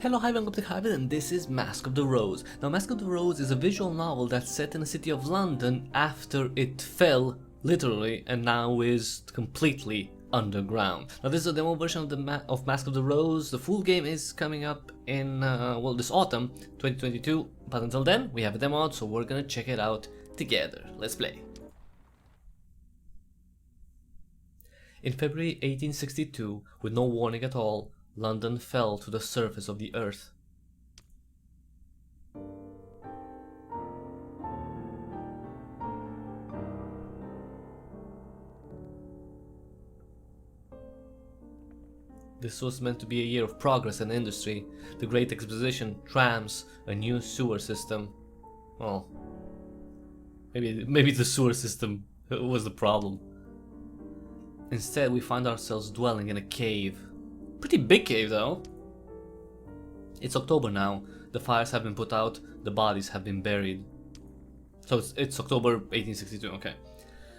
Hello, hi, I'm Cryptic Hybrid, and this is Mask of the Rose. Now, Mask of the Rose is a visual novel that's set in the city of London after it fell, literally, and now is completely underground. Now, this is a demo version of Mask of the Rose. The full game is coming up in, this autumn, 2022. But until then, we have a demo out, so we're gonna check it out together. Let's play. In February 1862, with no warning at all, London fell to the surface of the earth. This was meant to be a year of progress in industry, the Great Exposition, trams, a new sewer system. Well, maybe the sewer system was the problem. Instead, we find ourselves dwelling in a cave. Pretty big cave though. It's October now, the fires have been put out, the bodies have been buried. So it's October 1862, okay.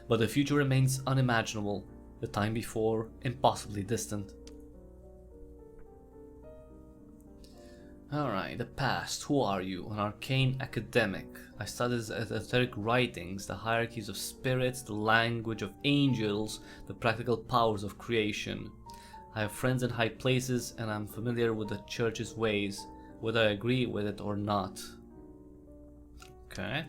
But the future remains unimaginable, the time before impossibly distant. Alright, the past. Who are you? An arcane academic. I studied esoteric writings, the hierarchies of spirits, the language of angels, the practical powers of creation. I have friends in high places and I'm familiar with the church's ways, whether I agree with it or not. Okay.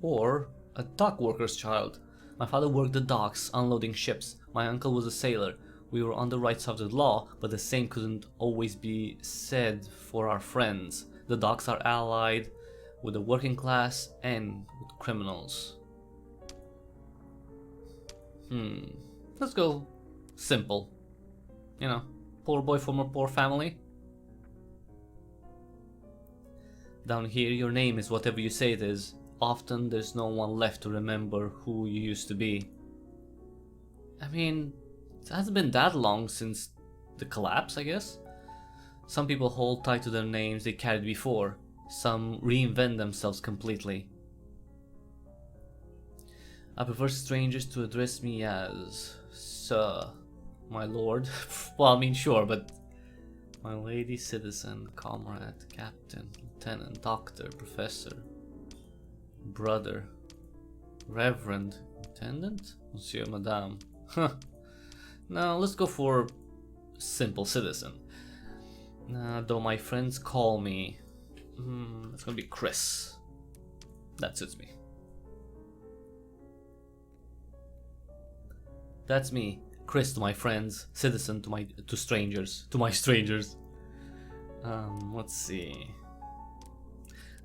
Or a dock worker's child. My father worked the docks, unloading ships. My uncle was a sailor. We were on the right side of the law, but the same couldn't always be said for our friends. The docks are allied with the working class and with criminals. Let's go simple. You know, poor boy from a poor family. Down here, your name is whatever you say it is. Often there's no one left to remember who you used to be. I mean, it hasn't been that long since the collapse, I guess. Some people hold tight to their names they carried before. Some reinvent themselves completely. I prefer strangers to address me as Sir, my lord. Well, I mean, sure, but my lady, citizen, comrade, captain, lieutenant, doctor, professor, brother, reverend, intendant, monsieur, madame. Huh. Now let's go for simple citizen. Though my friends call me, it's gonna be Chris. That suits me. That's me. Chris to my friends, citizen to my strangers. Let's see.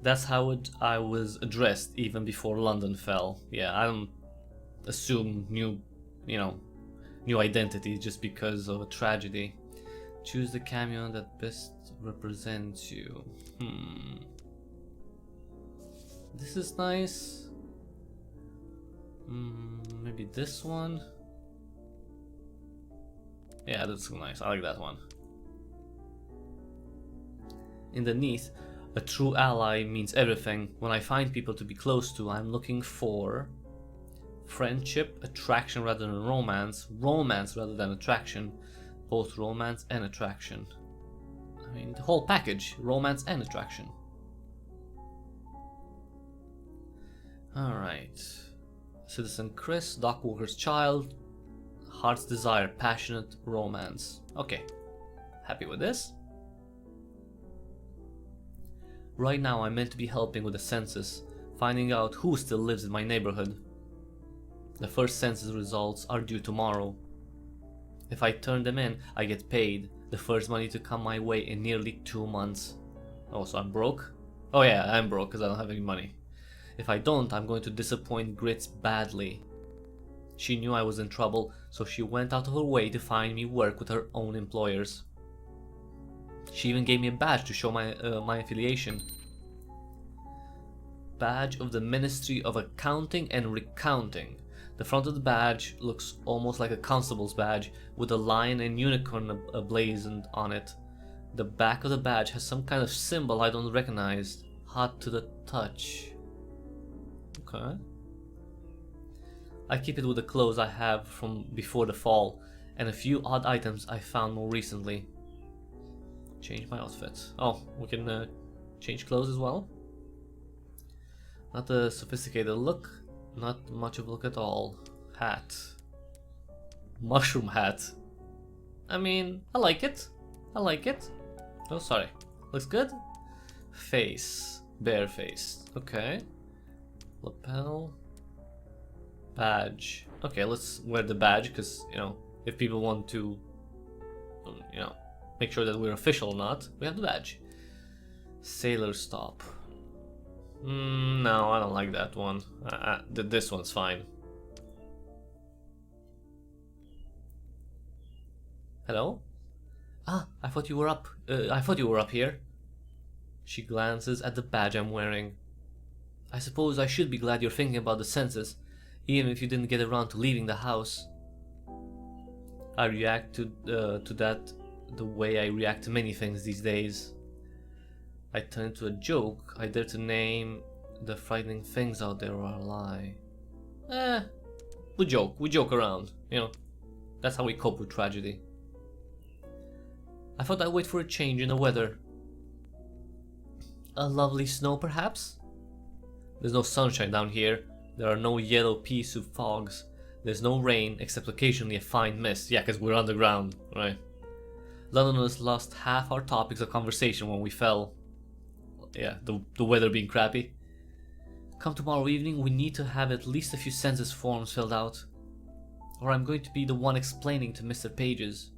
That's how I was addressed even before London fell. Yeah, I don't assume new identity just because of a tragedy. Choose the cameo that best represents you. This is nice. Maybe this one. Yeah, that's nice. I like that one. Underneath, a true ally means everything. When I find people to be close to, I'm looking for friendship, attraction rather than romance, romance rather than attraction, both romance and attraction. I mean, the whole package, romance and attraction. Alright. Citizen Chris, dock worker's child, heart's desire, passionate, romance. Okay, happy with this. Right now I'm meant to be helping with the census, finding out who still lives in my neighborhood. The first census results are due tomorrow. If I turn them in, I get paid, the first money to come my way in nearly 2 months. Oh, so I'm broke? Oh yeah, I'm broke because I don't have any money. If I don't, I'm going to disappoint Grits badly. She knew I was in trouble, so she went out of her way to find me work with her own employers. She even gave me a badge to show my affiliation. Badge of the Ministry of Accounting and Recounting. The front of the badge looks almost like a constable's badge with a lion and unicorn emblazoned on it. The back of the badge has some kind of symbol I don't recognize. Hot to the touch. Okay. I keep it with the clothes I have from before the fall and a few odd items I found more recently. Change my outfit. Oh, we can change clothes as well. Not a sophisticated look. Not much of a look at all. Hat. Mushroom hat. I mean, I like it. I like it. Oh, sorry. Looks good. Face. Barefaced. Okay. Lapel. Badge. Okay, let's wear the badge because, you know, if people want to, you know, make sure that we're official or not, we have the badge. Sailor stop. No, I don't like that one. This one's fine. Hello? Ah, I thought you were up. I thought you were up here. She glances at the badge I'm wearing. I suppose I should be glad you're thinking about the census, even if you didn't get around to leaving the house. I react to that the way I react to many things these days. I turn to a joke. I dare to name the frightening things out there, or a lie. We joke around, you know. That's how we cope with tragedy. I thought I'd wait for a change in the weather. A lovely snow, perhaps? There's no sunshine down here. There are no yellow pea soup fogs. There's no rain, except occasionally a fine mist. Yeah, because we're underground, right? Londoners lost half our topics of conversation when we fell. Yeah, the weather being crappy. Come tomorrow evening, we need to have at least a few census forms filled out. Or I'm going to be the one explaining to Mr. Pages.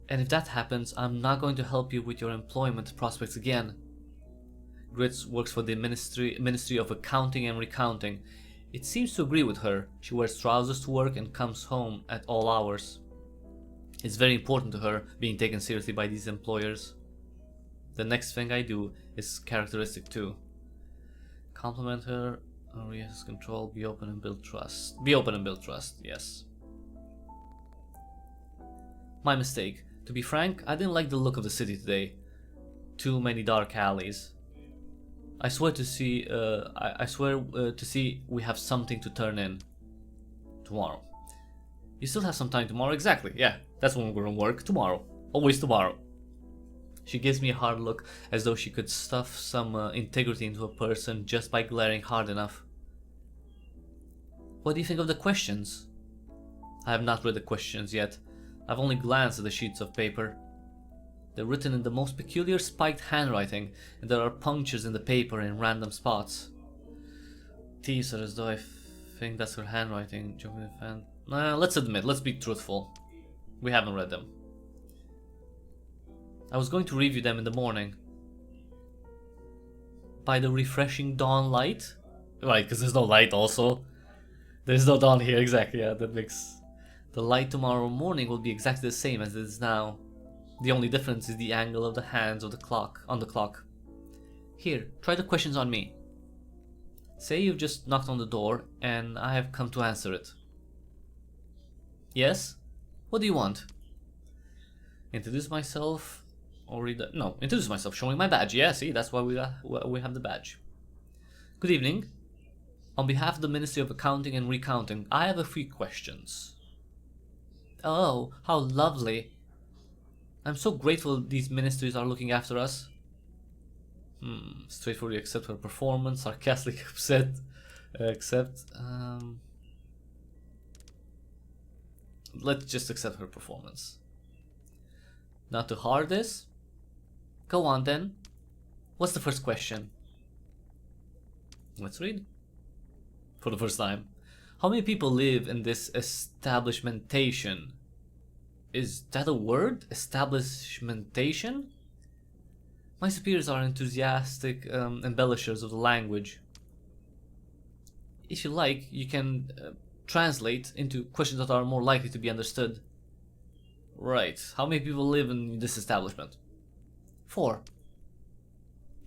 And if that happens, I'm not going to help you with your employment prospects again. Grits works for the Ministry of Accounting and Recounting. It seems to agree with her. She wears trousers to work and comes home at all hours. It's very important to her being taken seriously by these employers. The next thing I do is characteristic too. Compliment her, areas control, be open and build trust. Be open and build trust, yes. My mistake. To be frank, I didn't like the look of the city today. Too many dark alleys. I swear to see we have something to turn in tomorrow. You still have some time tomorrow? Exactly, yeah. That's when we're gonna work. Tomorrow. Always tomorrow. She gives me a hard look, as though she could stuff some integrity into a person just by glaring hard enough. What do you think of the questions? I have not read the questions yet. I've only glanced at the sheets of paper. They're written in the most peculiar spiked handwriting, and there are punctures in the paper in random spots. Thieves are as though I think that's her handwriting. Let's admit, let's be truthful. We haven't read them. I was going to review them in the morning. By the refreshing dawn light? Right, because there's no light also. There's no dawn here, exactly, yeah, that makes... The light tomorrow morning will be exactly the same as it is now. The only difference is the angle of the hands of the clock, on the clock. Here, try the questions on me. Say you've just knocked on the door, and I have come to answer it. Yes? What do you want? Introduce myself, or read the... No, introduce myself, showing my badge. Yeah, see, that's why we have the badge. Good evening. On behalf of the Ministry of Accounting and Recounting, I have a few questions. Oh, how lovely. I'm so grateful these ministries are looking after us. Straightforwardly accept her performance, sarcastically upset, let's just accept her performance. Not too hard this? Go on then. What's the first question? Let's read. For the first time. How many people live in this establishmentation? Is that a word? Establishmentation? My superiors are enthusiastic embellishers of the language. If you like, you can translate into questions that are more likely to be understood. Right. How many people live in this establishment? 4.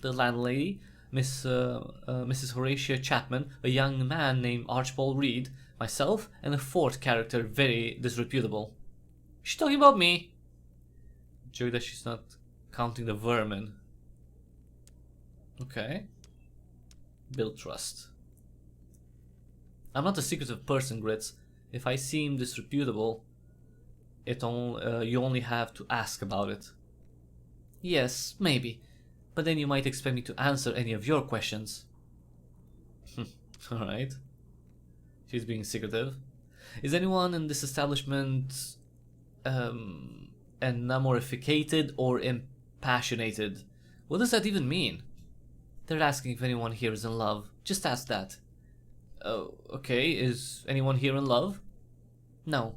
The landlady, Mrs. Horatia Chapman, a young man named Archibald Reed, myself, and a 4th character, very disreputable. She's talking about me. Joke that she's not counting the vermin. Okay. Build trust. I'm not a secretive person, Grits. If I seem disreputable, you only have to ask about it. Yes, maybe. But then you might expect me to answer any of your questions. Alright. She's being secretive. Is anyone in this establishment enamorificated or impassionated? What does that even mean? They're asking if anyone here is in love. Just ask that. Oh, okay. Is anyone here in love? No.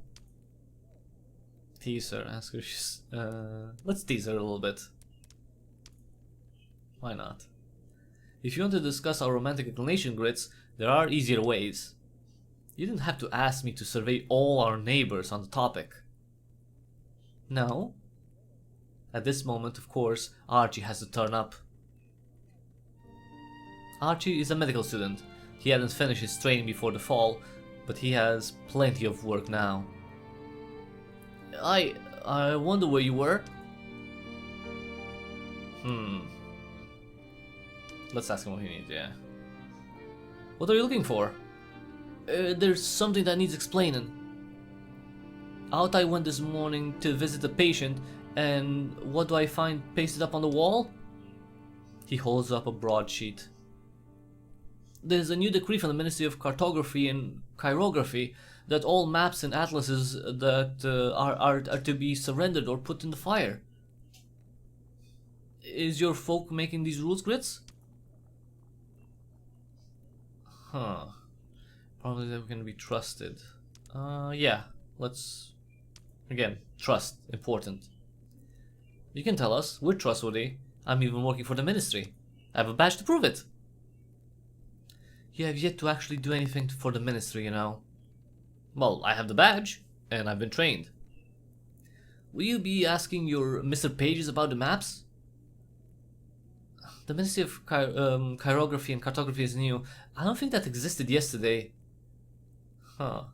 Tease her. Ask her. Let's tease her a little bit. Why not? If you want to discuss our romantic inclination grids, there are easier ways. You didn't have to ask me to survey all our neighbors on the topic. No? At this moment, of course, Archie has to turn up. Archie is a medical student. He hadn't finished his training before the fall, but he has plenty of work now. I wonder where you were? Let's ask him what he needs, yeah. What are you looking for? There's something that needs explaining. Out I went this morning to visit a patient, and what do I find pasted up on the wall? He holds up a broadsheet. There's a new decree from the Ministry of Cartography and Chirography that all maps and atlases that are to be surrendered or put in the fire. Is your folk making these rules, Grits? Huh. Probably they're gonna be trusted. Yeah. Let's... Again, trust. Important. You can tell us. We're trustworthy. I'm even working for the ministry. I have a badge to prove it. You have yet to actually do anything for the ministry, you know. Well, I have the badge, and I've been trained. Will you be asking your Mr. Pages about the maps? The Ministry of Chirography and Cartography is new. I don't think that existed yesterday. Huh.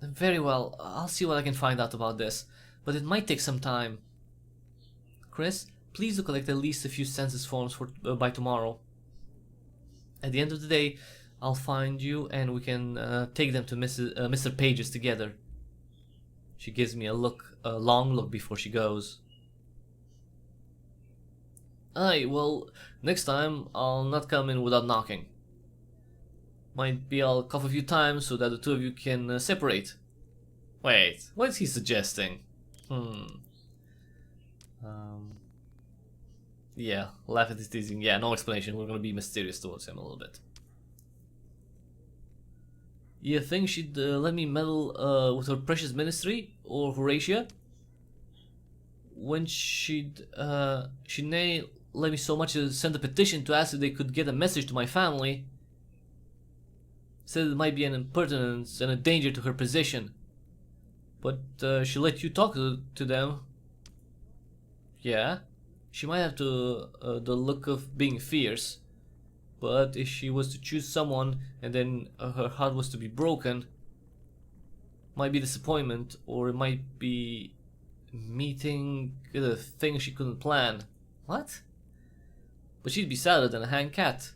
Very well, I'll see what I can find out about this, but it might take some time. Chris, please do collect at least a few census forms by tomorrow. At the end of the day, I'll find you and we can take them to Mr. Pages together. She gives me a long look before she goes. Aye, well, next time I'll not come in without knocking. Might be I'll cough a few times so that the two of you can separate. Wait, what is he suggesting? Yeah, laugh at his teasing. Yeah, no explanation. We're gonna be mysterious towards him a little bit. You think she'd let me meddle with her precious ministry? Or Horatia? When she'd nay let me so much as send a petition to ask if they could get a message to my family. Said it might be an impertinence and a danger to her position. But she let you talk to them. Yeah, she might have the look of being fierce. But if she was to choose someone and then her heart was to be broken, might be disappointment, or it might be meeting a thing she couldn't plan. What? But she'd be sadder than a hanged cat.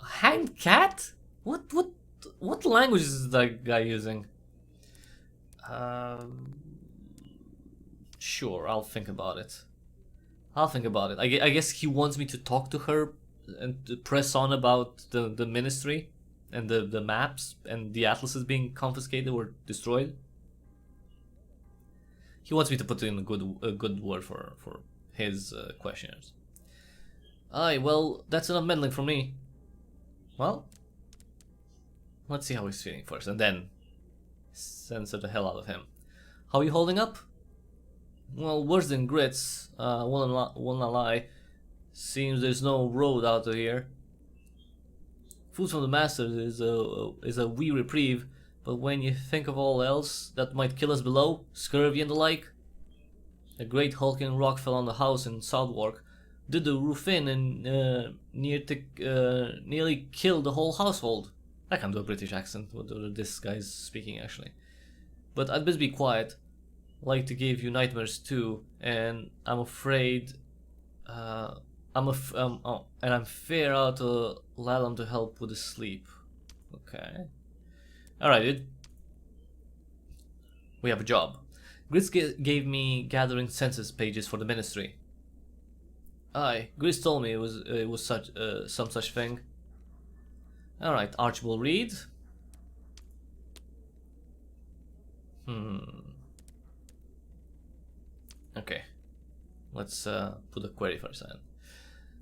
A hanged cat? What language is that guy using? Sure, I'll think about it. I guess he wants me to talk to her and to press on about the ministry and the maps and the atlases being confiscated or destroyed. He wants me to put in a good word for his questioners. Aye, well, that's enough meddling for me. Well, let's see how he's feeling first, and then censor the hell out of him. How are you holding up? Well, worse than grits, will not lie. Seems there's no road out of here. Food from the master is a wee reprieve, but when you think of all else that might kill us below, scurvy and the like. A great hulking rock fell on the house in Southwark, did the roof in, and nearly killed the whole household. I can't do a British accent, what this guy's speaking actually. But I'd best be quiet. Like to give you nightmares too, and I'm afraid, and I'm fair out to allow him to help with his sleep. Okay. Alright, dude. We have a job. Grits gave me gathering census pages for the ministry. Aye, Grits told me it was such some such thing. All right, Archibald Reed. Okay, let's put a query for a second.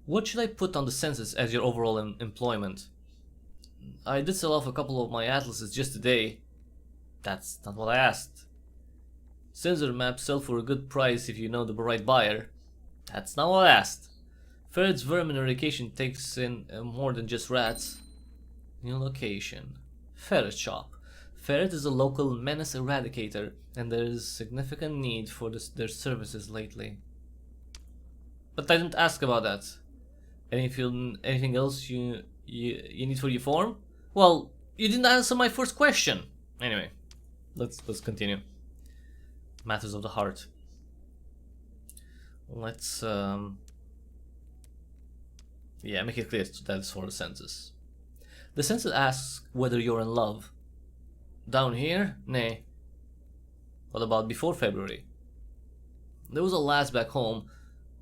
What should I put on the census as your overall employment? I did sell off a couple of my atlases just today. That's not what I asked. Sensor maps sell for a good price if you know the right buyer. That's not what I asked. Ferret's vermin eradication takes in more than just rats. New location. Ferret shop. Ferret is a local menace eradicator, and there is significant need for their services lately. But I didn't ask about that. Anything else you need for your form? Well, you didn't answer my first question. Anyway, let's continue. Matters of the heart. Let's make it clear that it's for the census. The census asks whether you're in love. Down here? Nay. What about before February? There was a lass back home,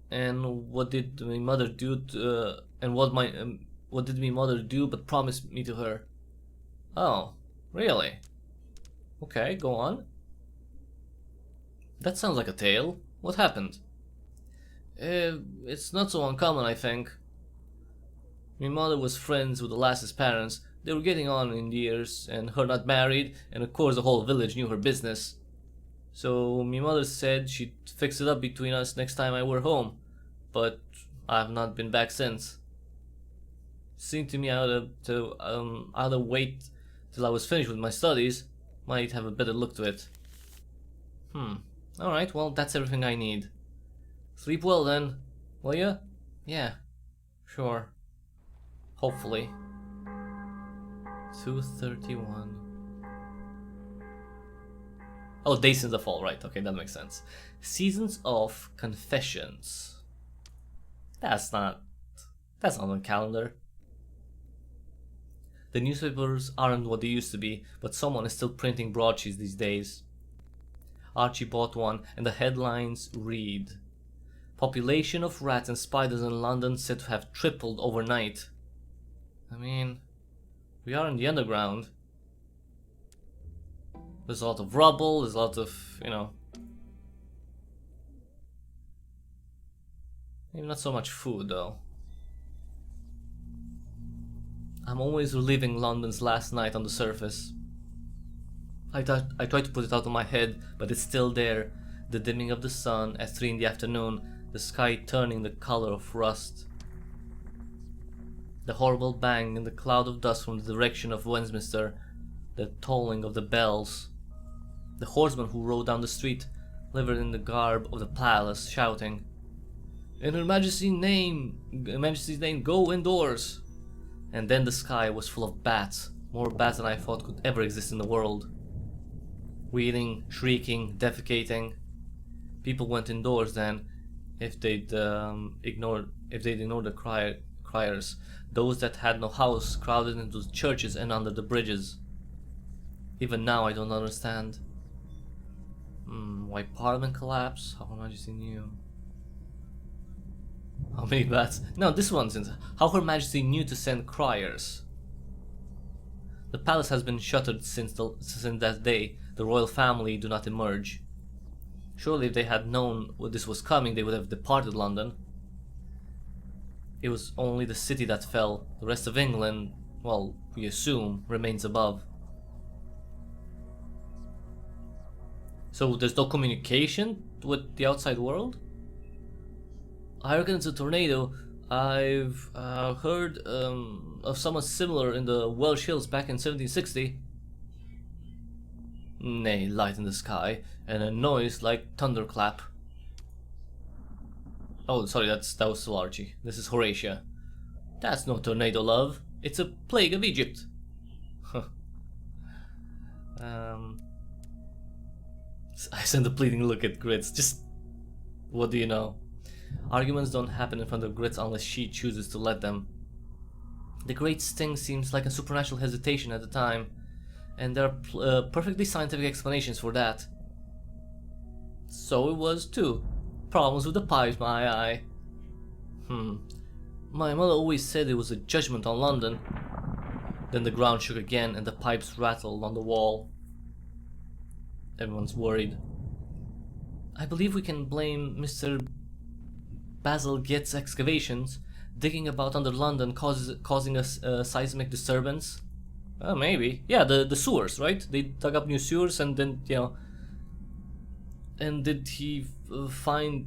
and what did my mother do? What did my mother do but promise me to her? Oh, really? Okay, go on. That sounds like a tale. What happened? It's not so uncommon, I think. My mother was friends with the lass's parents. They were getting on in years, and her not married, and of course the whole village knew her business. So my mother said she'd fix it up between us next time I were home, but I've not been back since. Seemed to me I ought to wait till I was finished with my studies. Might have a better look to it. Alright, well, that's everything I need. Sleep well then, will ya? Yeah, sure. Hopefully. 2:31. Oh, Days in the Fall, right, okay, that makes sense. Seasons of Confessions. That's not on the calendar. The newspapers aren't what they used to be, but someone is still printing broadsheets these days. Archie bought one, and the headlines read: Population of rats and spiders in London said to have tripled overnight. I mean, we are in the underground. There's a lot of rubble, there's a lot of, maybe not so much food though. I'm always reliving London's last night on the surface. I try to put it out of my head, but it's still there. The dimming of the sun at 3 in the afternoon, the sky turning the color of rust. The horrible bang in the cloud of dust from the direction of Westminster, the tolling of the bells. The horseman who rode down the street, livered in the garb of the palace, shouting, "In Her Majesty's name, go indoors!" And then the sky was full of bats, more bats than I thought could ever exist in the world. Wheeling, shrieking, defecating. People went indoors then, if they'd ignored the criers. Those that had no house crowded into the churches and under the bridges. Even now I don't understand. Why Parliament collapsed? How Her Majesty knew. How many bats? No, this one's in. How Her Majesty knew to send criers. The palace has been shuttered since that day. The royal family do not emerge. Surely if they had known what this was coming, they would have departed London. It was only the city that fell. The rest of England, well, we assume, remains above. So there's no communication with the outside world? I reckon it's a tornado. I've heard of someone similar in the Welsh Hills back in 1760. Nay, light in the sky, and a noise like thunderclap. Oh, sorry, that was still Archie. This is Horatia. That's no tornado, love. It's a plague of Egypt. I sent a pleading look at Grits. Just, what do you know? Arguments don't happen in front of Grits unless she chooses to let them. The great sting seems like a supernatural hesitation at the time, and there are perfectly scientific explanations for that. So it was too. Problems with the pipes, my eye. My mother always said it was a judgment on London. Then the ground shook again and the pipes rattled on the wall. Everyone's worried. I believe we can blame Mr. Basil Get's excavations. Digging about under London causing a seismic disturbance. Maybe. Yeah, the sewers, right? They dug up new sewers and then, you know... And did he find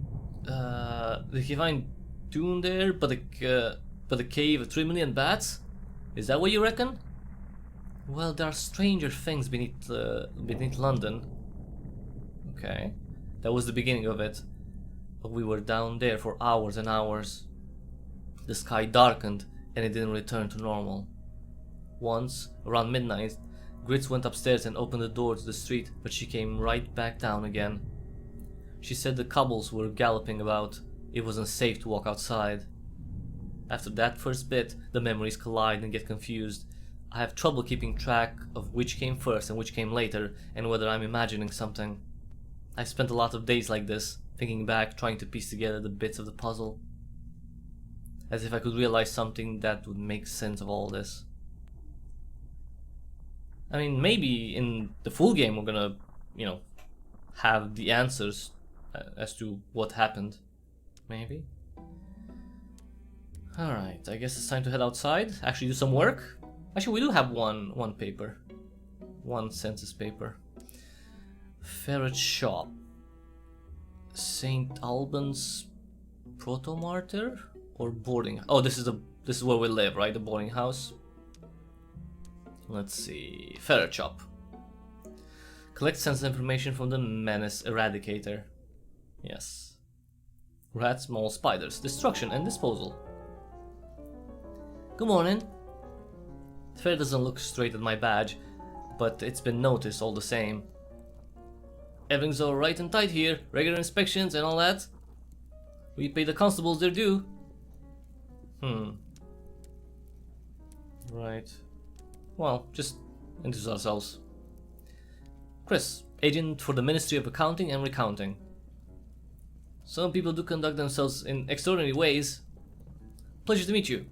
Dune there, but the cave of 3 million bats? Is that what you reckon? Well, there are stranger things beneath London. Okay, that was the beginning of it. But we were down there for hours and hours. The sky darkened and it didn't return to normal. Once, around midnight, Grits went upstairs and opened the door to the street, but she came right back down again. She said the cobbles were galloping about. It wasn't safe to walk outside. After that first bit, the memories collide and get confused. I have trouble keeping track of which came first and which came later, and whether I'm imagining something. I spent a lot of days like this, thinking back, trying to piece together the bits of the puzzle. As if I could realize something that would make sense of all this. I mean, maybe in the full game we're gonna, you know, have the answers as to what happened. Maybe. Alright, I guess it's time to head outside, actually do some work. Actually, we do have one paper. One census paper. Ferret shop. St. Albans proto-martyr? Or boarding? Oh, this is where we live, right? The boarding house. Let's see. Ferret shop. Collect census information from the menace eradicator. Yes. Rats, moles, spiders. Destruction and disposal. Good morning. The ferret doesn't look straight at my badge, but it's been noticed all the same. Everything's alright and tight here. Regular inspections and all that. We pay the constables their due. Right. Well, just introduce ourselves. Chris, agent for the Ministry of Accounting and Recounting. Some people do conduct themselves in extraordinary ways. Pleasure to meet you.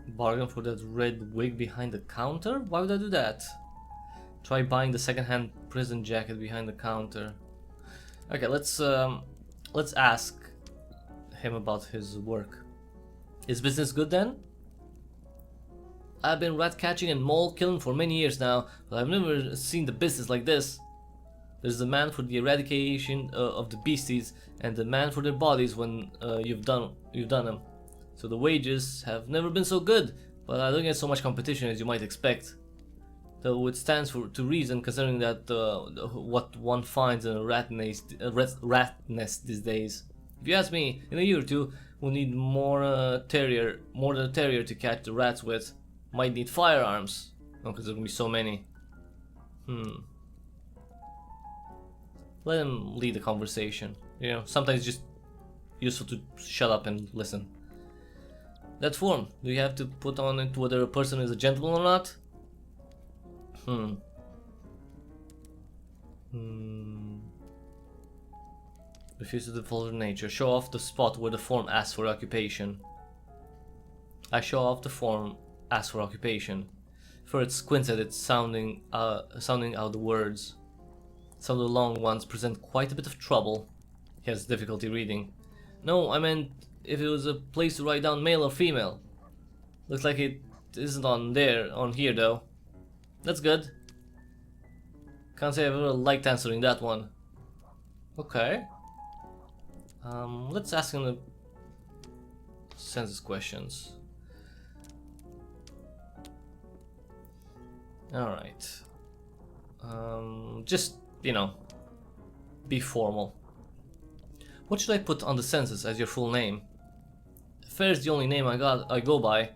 Bargain for that red wig behind the counter? Why would I do that? Try buying the second-hand prison jacket behind the counter. Okay, let's ask him about his work. Is business good then? I've been rat catching and mole killing for many years now, but I've never seen the business like this. There's the man for the eradication of the beasties, and the man for their bodies when you've done them. So the wages have never been so good, but I don't get so much competition as you might expect. Though it stands to reason, considering that what one finds in a rat nest these days. If you ask me, in a year or two, we'll need more than a terrier to catch the rats with. Might need firearms. Oh, because there's gonna be so many. Let him lead the conversation. You know, sometimes it's just useful to shut up and listen. That form, do you have to put on it whether a person is a gentleman or not? Refuse to divulge nature. Show off the spot where the form asks for occupation. I show off the form asks for occupation. Ferret squints at it, sounding out the words. Some of the long ones present quite a bit of trouble. He has difficulty reading. No, I meant if it was a place to write down male or female. Looks like it isn't on here though. That's good. Can't say I've ever liked answering that one. Okay. Let's ask him the census questions. Alright. Just, you know, be formal. What should I put on the census as your full name? Fair is the only name I go by,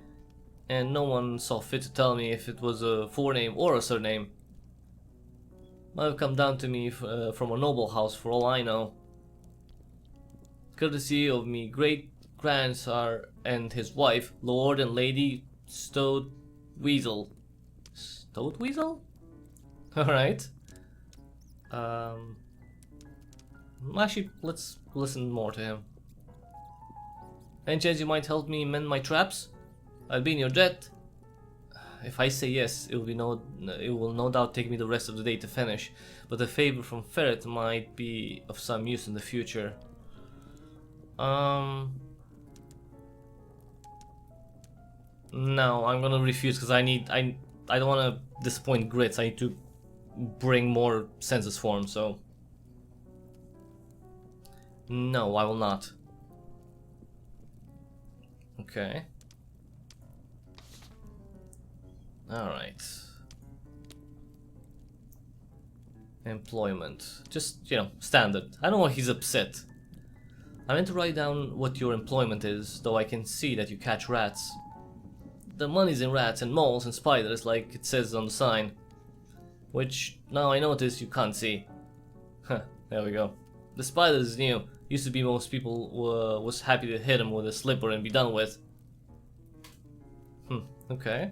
and no one saw fit to tell me if it was a forename or a surname. Might have come down to me from a noble house for all I know. Courtesy of me great-grandsire and his wife, Lord and Lady Stoatweasel. Stoatweasel? Alright. Actually, let's listen more to him. Any chance you might help me mend my traps? I'll be in your debt. If I say yes, it will no doubt take me the rest of the day to finish, but a favor from Ferret might be of some use in the future. No, I'm gonna refuse because I don't want to disappoint Grits. I need to bring more census forms, so no, I will not. Okay. Alright. Employment. Just, you know, standard. I don't know why he's upset. I meant to write down what your employment is, though I can see that you catch rats. The money's in rats and moles and spiders, like it says on the sign. Which, now I notice you can't see. Huh, there we go. The spiders is new. Used to be most people was happy to hit them with a slipper and be done with. Okay.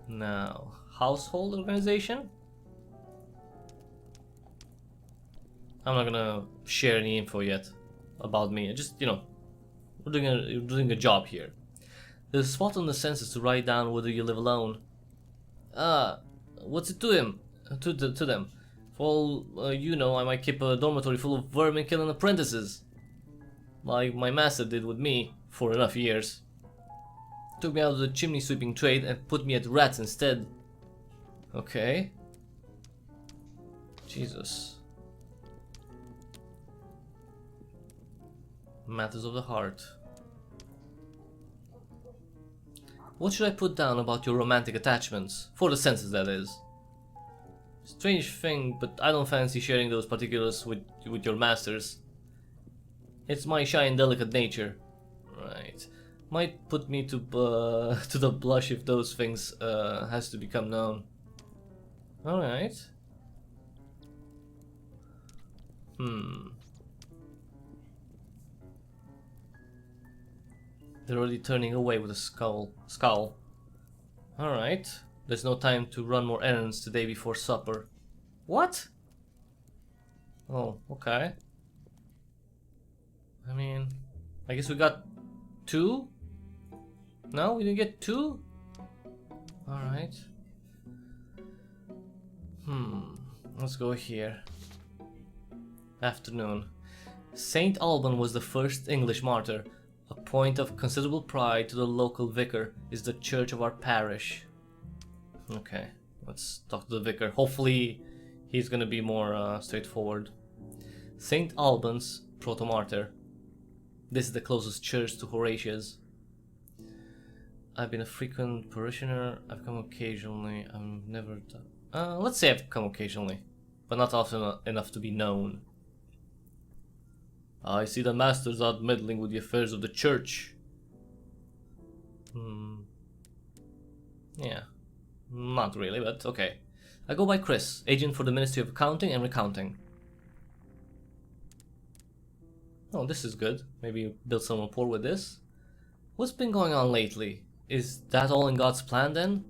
Now, household organization? I'm not gonna share any info yet about me. Just, you know, you're doing a job here. There's a spot on the census to write down whether you live alone. What's it to him? To them? For all you know, I might keep a dormitory full of vermin killing apprentices. Like my master did with me for enough years. Took me out of the chimney sweeping trade and put me at rats instead. Okay. Jesus. Matters of the heart. What should I put down about your romantic attachments? For the census, that is. Strange thing, but I don't fancy sharing those particulars with your masters. It's my shy and delicate nature. Right. Might put me to the blush if those things has to become known. Alright. They're already turning away with a scowl. Alright. There's no time to run more errands today before supper. What? Oh, okay. I mean, I guess we got 2? No, we didn't get 2? Alright. Let's go here. Afternoon. Saint Alban was the first English martyr. A point of considerable pride to the local vicar is the church of our parish. Okay, let's talk to the vicar. Hopefully he's gonna be more straightforward. Saint Alban's proto-martyr. This is the closest church to Horatia's. I've been a frequent parishioner. I've come occasionally. I'm never... let's say I've come occasionally, but not often enough to be known. I see the masters out meddling with the affairs of the church. Yeah. Not really, but okay. I go by Chris, agent for the Ministry of Accounting and Recounting. Oh, this is good. Maybe build some rapport with this. What's been going on lately? Is that all in God's plan then?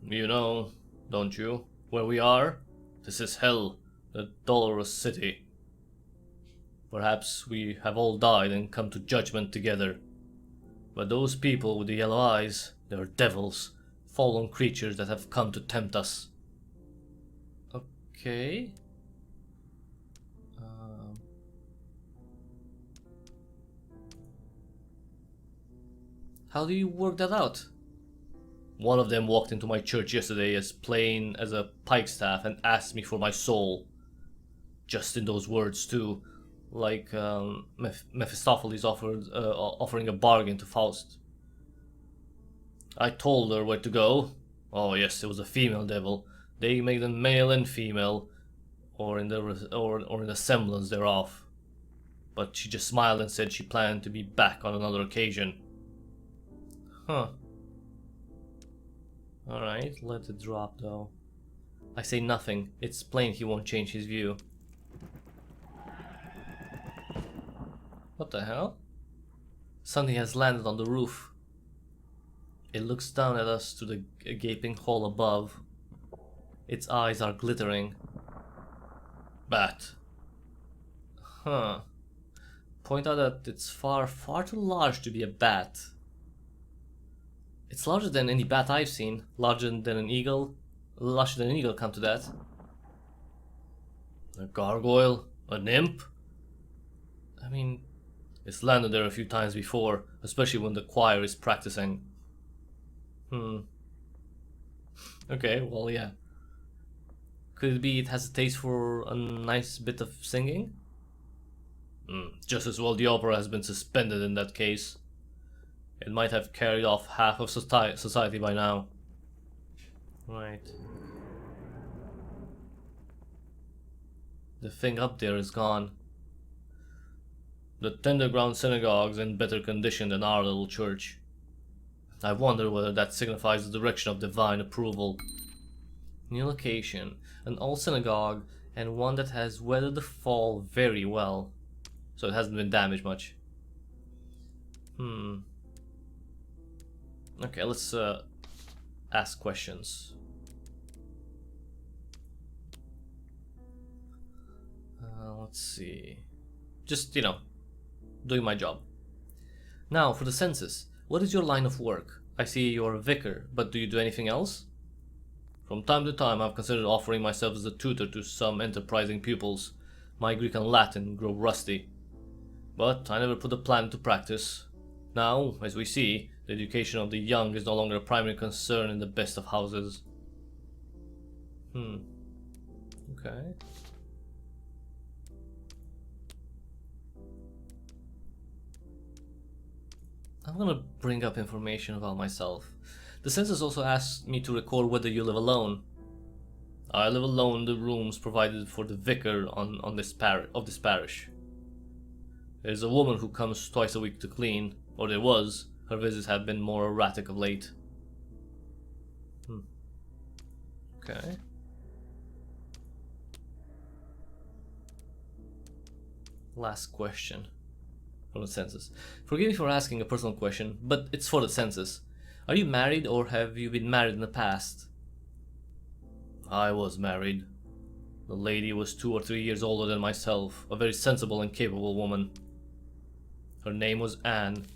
You know, don't you, where we are? This is hell, the dolorous city. Perhaps we have all died and come to judgment together. But those people with the yellow eyes, they're devils, fallen creatures that have come to tempt us. Okay. How do you work that out? One of them walked into my church yesterday as plain as a pikestaff and asked me for my soul. Just in those words too. Like Mephistopheles offering a bargain to Faust. I told her where to go. Oh yes, it was a female devil. They make them male and female, or in the semblance thereof. But she just smiled and said she planned to be back on another occasion. Huh. Alright, let it drop though. I say nothing. It's plain he won't change his view. What the hell? Something has landed on the roof. It looks down at us through the gaping hole above. Its eyes are glittering. Bat. Huh. Point out that it's far too large to be a bat. It's larger than any bat I've seen. Larger than an eagle. Larger than an eagle, come to that. A gargoyle? A nymph? I mean, it's landed there a few times before, especially when the choir is practicing. Okay, well, yeah. Could it be it has a taste for a nice bit of singing? Just as well the opera has been suspended in that case. It might have carried off half of society by now. Right. The thing up there is gone. The Tenderground Synagogue's in better condition than our little church. I wonder whether that signifies the direction of divine approval. New location. An old synagogue, and one that has weathered the fall very well. So it hasn't been damaged much. Okay, let's ask questions. Let's see. Just, you know, doing my job. Now, for the census, what is your line of work? I see you're a vicar, but do you do anything else? From time to time, I've considered offering myself as a tutor to some enterprising pupils. My Greek and Latin grow rusty. But I never put the plan into practice. Now, as we see, the education of the young is no longer a primary concern in the best of houses. Okay. I'm gonna bring up information about myself. The census also asked me to record whether you live alone. I live alone in the rooms provided for the vicar of this parish. There's a woman who comes twice a week to clean, or there was. Her visits have been more erratic of late. Okay. Last question from the census. Forgive me for asking a personal question, but it's for the census. Are you married, or have you been married in the past? I was married. The lady was 2 or 3 years older than myself, a very sensible and capable woman. Her name was Anne.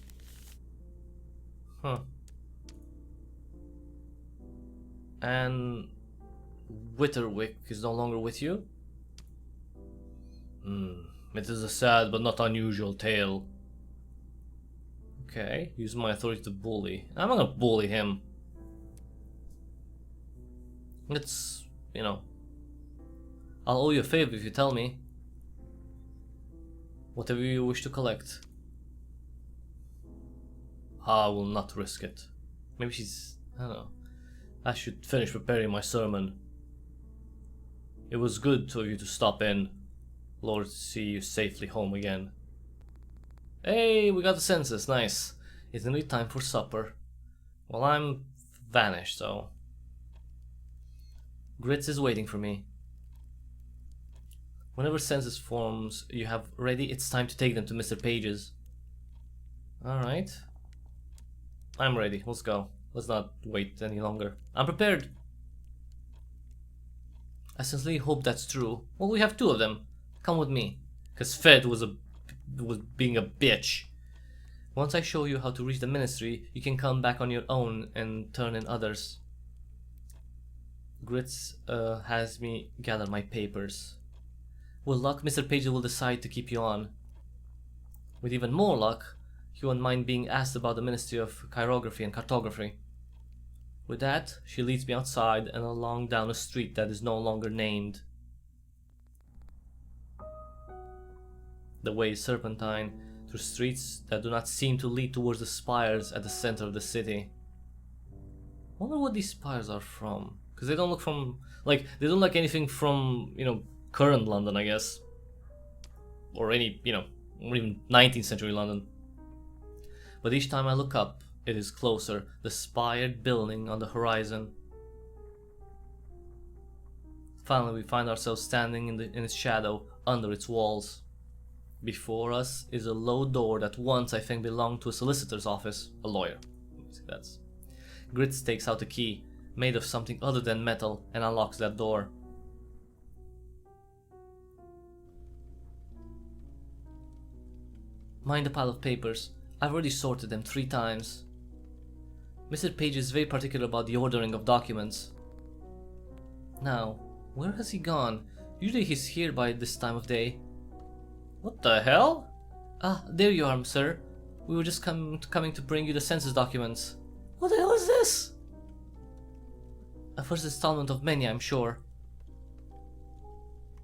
Anne Witterwick is no longer with you? It is a sad but not unusual tale. Okay, use my authority to bully. I'm not gonna bully him. It's, you know, I'll owe you a favor if you tell me. Whatever you wish to collect. I will not risk it. Maybe she's, I don't know. I should finish preparing my sermon. It was good of you to stop in. Lord, see you safely home again. Hey, we got the census, nice. It's nearly time for supper. Well, I'm vanished, so... Grits is waiting for me. Whenever census forms you have ready, it's time to take them to Mr. Page's. Alright. I'm ready, let's go. Let's not wait any longer. I'm prepared. I sincerely hope that's true. Well, we have 2 of them. Come with me. Because Fed was being a bitch. Once I show you how to reach the ministry, you can come back on your own and turn in others. Grits has me gather my papers. With luck, Mr. Page will decide to keep you on. With even more luck, he won't mind being asked about the Ministry of Chirography and Cartography. With that, she leads me outside and along down a street that is no longer named. The way is serpentine, through streets that do not seem to lead towards the spires at the center of the city. I wonder what these spires are from. Because they don't look from, like, they don't look anything from, you know, current London, I guess. Or any, you know, or even 19th century London. But each time I look up, it is closer, the spired building on the horizon. Finally, we find ourselves standing in its shadow, under its walls. Before us is a low door that once I think belonged to a solicitor's office, a lawyer. That's. Grits takes out a key. made of something other than metal, and unlocks that door. Mind the pile of papers. I've already sorted them 3 times. Mr. Page is very particular about the ordering of documents. Now, where has he gone? Usually he's here by this time of day. What the hell? Ah, there you are, sir. We were just coming to bring you the census documents. What the hell is this? A first installment of many, I'm sure.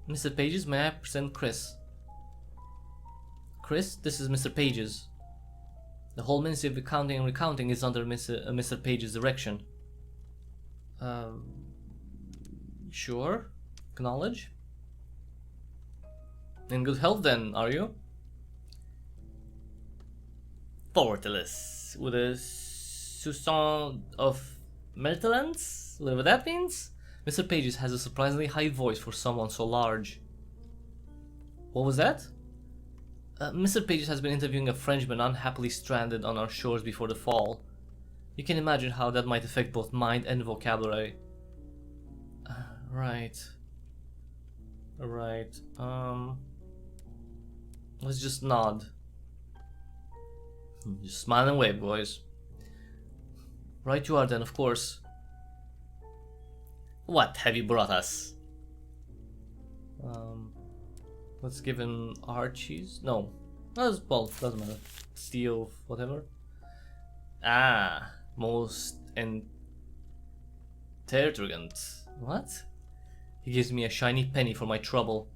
Mr. Pages, may I present Chris? Chris, this is Mr. Pages. The whole Ministry of Accounting and Recounting is under Mr. Page's direction. Sure. Acknowledge. In good health then, are you? Fortalus, with a soupçon of meltalence, whatever that means. Mr. Pages has a surprisingly high voice for someone so large. What was that? Mr. Pages has been interviewing a Frenchman unhappily stranded on our shores before the fall. You can imagine how that might affect both mind and vocabulary. Right. Right. Let's just nod. Just smile and wave, boys. Right you are then, of course. What have you brought us? Let's give him Archie's. No. Well, doesn't matter. Steel, whatever. Ah, most interrogant. What? He gives me a shiny penny for my trouble.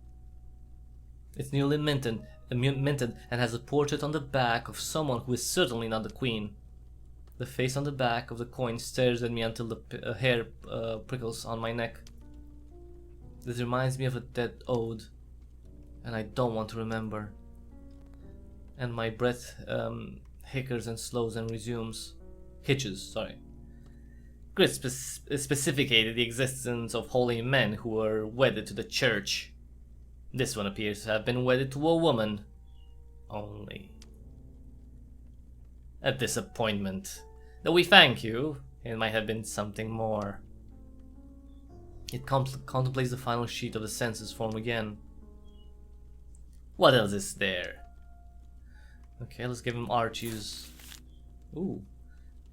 It's newly minted and has a portrait on the back of someone who is certainly not the Queen. The face on the back of the coin stares at me until the hair prickles on my neck. This reminds me of a dead ode, and I don't want to remember. And my breath hickers and slows and resumes. Hitches, sorry. Grit specificated the existence of holy men who were wedded to the church. This one appears to have been wedded to a woman. Only. A disappointment. Though we thank you, it might have been something more. It contemplates the final sheet of the census form again. What else is there? Okay, let's give him Archie's. Ooh.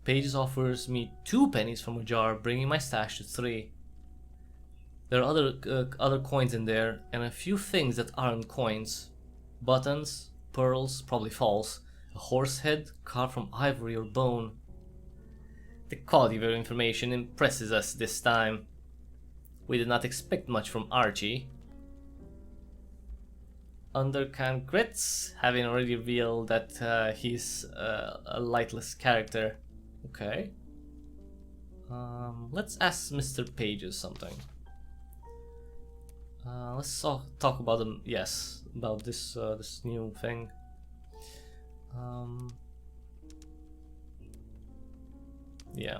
Pages offers me 2 pennies from a jar, bringing my stash to 3. There are other coins in there, and a few things that aren't coins. Buttons, pearls, probably false, a horse head carved from ivory or bone. The quality of your information impresses us this time. We did not expect much from Archie. Undercount Grits, having already revealed that he's a lightless character. Okay. Let's ask Mr. Pages something. Let's talk about them. Yes, about this this new thing. Yeah.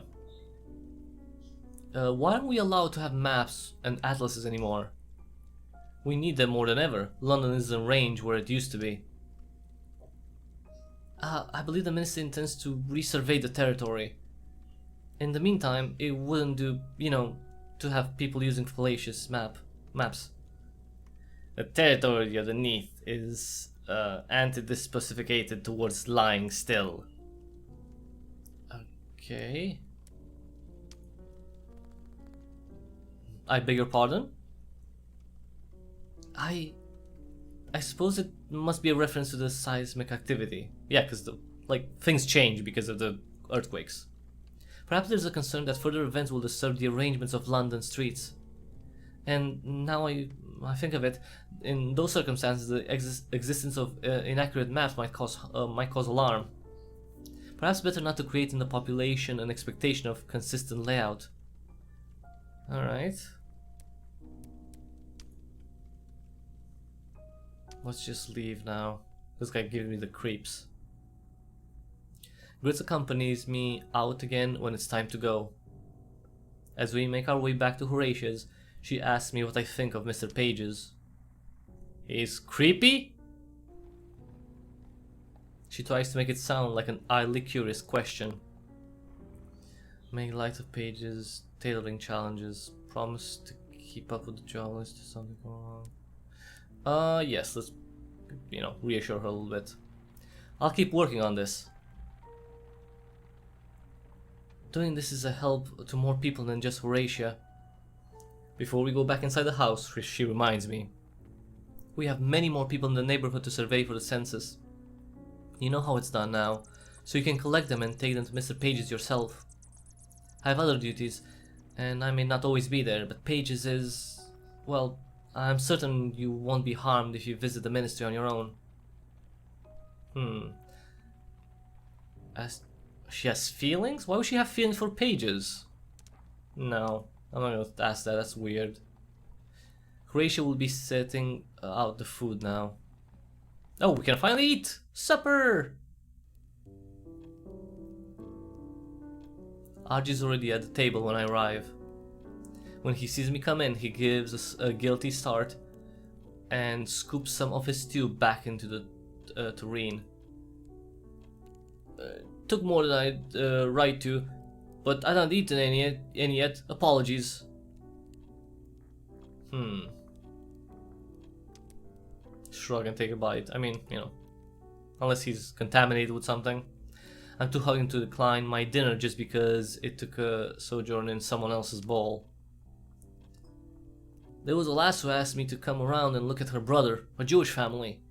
Why aren't we allowed to have maps and atlases anymore? We need them more than ever. London isn't a range where it used to be. I believe the minister intends to resurvey the territory. In the meantime, it wouldn't do, you know, to have people using fallacious maps. The territory underneath is anti-disspecificated towards lying still. Okay. I beg your pardon? I suppose it must be a reference to the seismic activity. Yeah, because things change because of the earthquakes. Perhaps there's a concern that further events will disturb the arrangements of London streets. And now I think of it, in those circumstances, the existence of inaccurate maps might cause alarm. Perhaps better not to create in the population an expectation of consistent layout. All right. Let's just leave now. This guy gives me the creeps. Grits accompanies me out again when it's time to go. As we make our way back to Horatia's, she asks me what I think of Mr. Pages. He's creepy? She tries to make it sound like an idly curious question. Make light of pages, tailoring challenges, promise to keep up with the job list if something go wrong. Yes, let's, reassure her a little bit. I'll keep working on this. Doing this is a help to more people than just Horatia. Before we go back inside the house, she reminds me. We have many more people in the neighborhood to survey for the census. You know how it's done now, so you can collect them and take them to Mr. Pages yourself. I have other duties, and I may not always be there, but Pages is... well, I'm certain you won't be harmed if you visit the ministry on your own. She has feelings? Why would she have feelings for Pages? No, I'm not gonna ask that, that's weird. Horatia will be setting out the food now. Oh, we can finally eat! Supper! Archie's already at the table when I arrive. When he sees me come in, he gives us a guilty start and scoops some of his stew back into the tureen. Took more than I'd right to, but I haven't eaten any yet. Apologies. Shrug and take a bite. I mean, unless he's contaminated with something. I'm too hungry to decline my dinner just because it took a sojourn in someone else's bowl. There was a lass who asked me to come around and look at her brother, a Jewish family.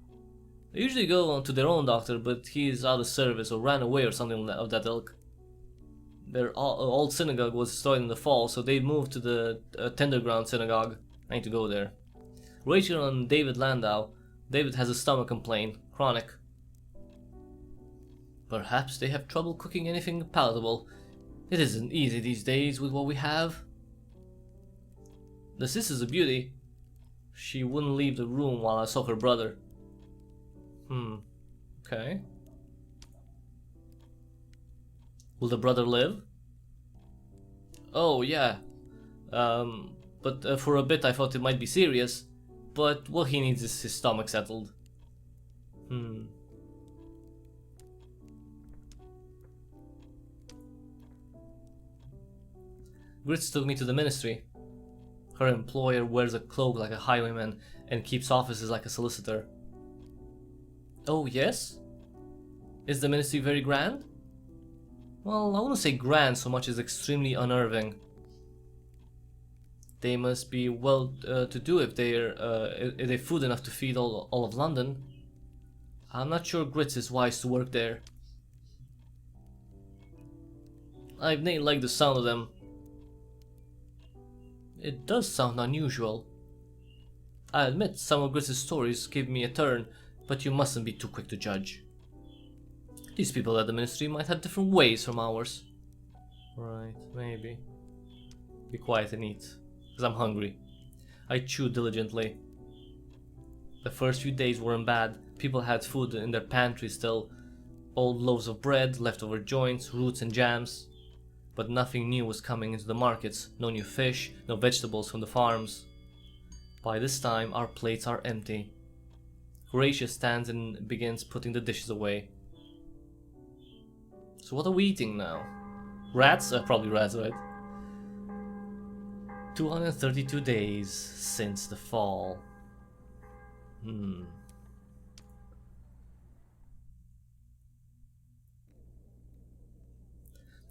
They usually go on to their own doctor, but he is out of service or ran away or something of that ilk. Their old synagogue was destroyed in the fall, so they moved to the Tenderground synagogue. I need to go there. Rachel and David Landau. David has a stomach complaint, chronic. Perhaps they have trouble cooking anything palatable. It isn't easy these days with what we have. The sister's a beauty. She wouldn't leave the room while I saw her brother. Okay. Will the brother live? Oh, yeah. But for a bit I thought it might be serious. But what he needs is his stomach settled. Grits took me to the ministry. Her employer wears a cloak like a highwayman and keeps offices like a solicitor. Oh, yes? Is the ministry very grand? Well, I wouldn't say grand so much as extremely unnerving. They must be well to do if they're food enough to feed all of London. I'm not sure Grits is wise to work there. I've never liked the sound of them. It does sound unusual. I admit some of Grits' stories give me a turn, but you mustn't be too quick to judge. These people at the ministry might have different ways from ours. Right, maybe. Be quiet and eat, because I'm hungry. I chew diligently. The first few days weren't bad. People had food in their pantry still. Old loaves of bread, leftover joints, roots and jams. But nothing new was coming into the markets. No new fish, no vegetables from the farms. By this time, our plates are empty. Horatia stands and begins putting the dishes away. So what are we eating now? Rats? Probably rats, right? 232 days since the fall.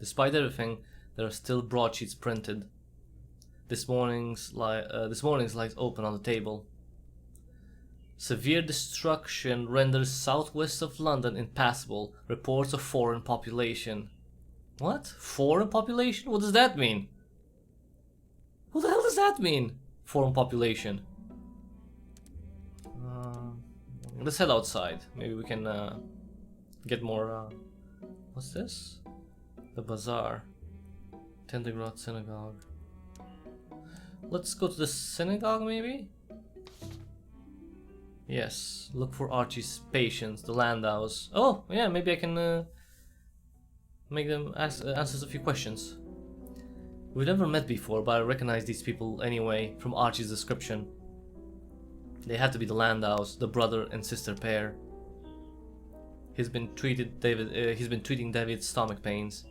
Despite everything, there are still broadsheets printed. This morning's lies open on the table. Severe destruction renders southwest of London impassable. Reports of foreign population. What? Foreign population? What does that mean? What the hell does that mean? Foreign population. Let's head outside. Maybe we can get more... what's this? The bazaar. Tenderground synagogue. Let's go to the synagogue, maybe? Yes, look for Archie's patients, the Landaus. Oh, yeah, maybe I can make them answer a few questions. We've never met before, but I recognize these people anyway from Archie's description. They had to be the Landaus, the brother and sister pair. He's been treating David's stomach pains.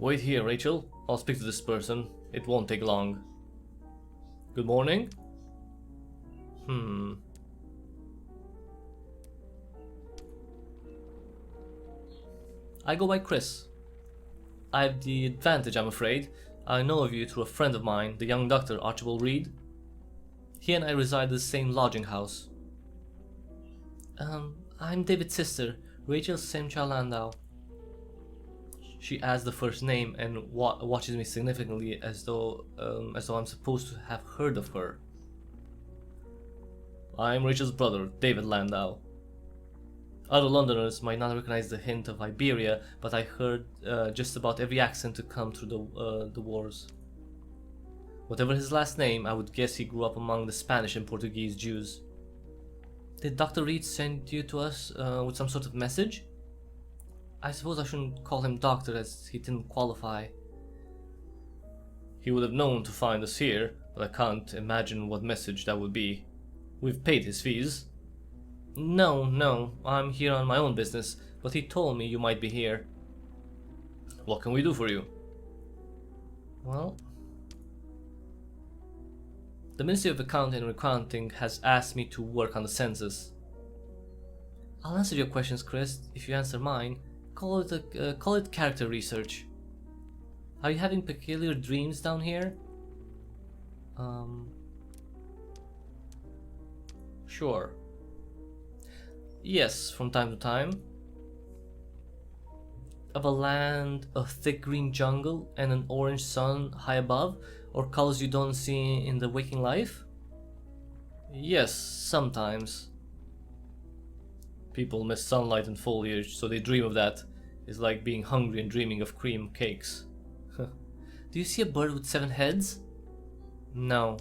Wait here, Rachel. I'll speak to this person. It won't take long. Good morning. I go by Chris. I have the advantage, I'm afraid. I know of you through a friend of mine, the young doctor Archibald Reed. He and I reside in the same lodging house. I'm David's sister, Rachel Simcha Landau. She adds the first name and watches me significantly as though I'm supposed to have heard of her. I'm Rachel's brother, David Landau. Other Londoners might not recognize the hint of Iberia, but I heard just about every accent to come through the wars. Whatever his last name, I would guess he grew up among the Spanish and Portuguese Jews. Did Dr. Reed send you to us with some sort of message? I suppose I shouldn't call him doctor as he didn't qualify. He would have known to find us here, but I can't imagine what message that would be. We've paid his fees. No, I'm here on my own business, but he told me you might be here. What can we do for you? Well, the Ministry of Accounting and Recounting has asked me to work on the census. I'll answer your questions, Chris. If you answer mine, call it character research. Are you having peculiar dreams down here? Sure. Yes, from time to time. Of a land of thick green jungle and an orange sun high above, or colors you don't see in the waking life? Yes, sometimes. People miss sunlight and foliage, so they dream of that. It's like being hungry and dreaming of cream cakes. Do you see a bird with 7 heads? No.